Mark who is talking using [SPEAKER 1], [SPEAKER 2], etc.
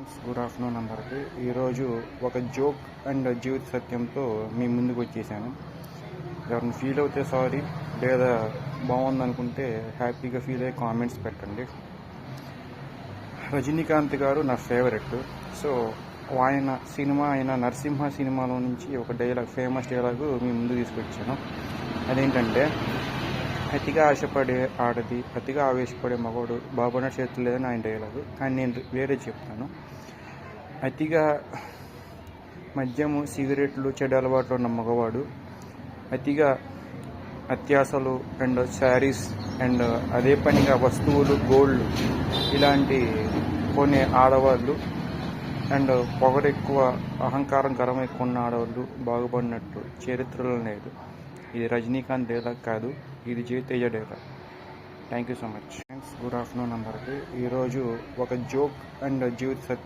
[SPEAKER 1] Friends, good afternoon అందరికీ. ఈరోజు ఒక జోక్ అండ్ జీవిత సత్యంతో మీ ముందుకు వచ్చేసాను. ఎవరిని ఫీల్ అవుతే సారీ, లేదా బాగుందనుకుంటే హ్యాపీగా ఫీల్ అయ్యే కామెంట్స్ పెట్టండి. రజనీకాంత్ గారు నా ఫేవరెట్. సో ఆయన సినిమా అయిన నరసింహ సినిమాలో నుంచి ఒక డైలాగ్, ఫేమస్ డైలాగు మీ ముందు తీసుకొచ్చాను. అదేంటంటే, అతిగా ఆశపడే ఆడది, అతిగా ఆవేశపడే మగవాడు బాగున్న చేతులు లేదని ఆయన డైలాగు. కానీ నేను వేరే చెప్తాను. అతిగా మద్యము, సిగరెట్లు, చెడు అలవాట్లు ఉన్న మగవాడు, అతిగా అత్యాసలు అండ్ శారీస్ అండ్ అదే పనిగా వస్తువులు, గోల్డ్ ఇలాంటి కొనే ఆడవాళ్ళు అండ్ పొగరెక్కువ, అహంకారం గర్వం ఎక్కువ ఉన్న ఆడవాళ్ళు బాగుపడినట్టు చరిత్రలో లేదు. ఇది రజనీకాంత్ డైలాగ్ కాదు, ఇది Jayateja dialogue. Thank you so much. Thanks. Good afternoon అందరికీ. ఈరోజు ఒక జోక్ అండ్ జీవిత సత్యం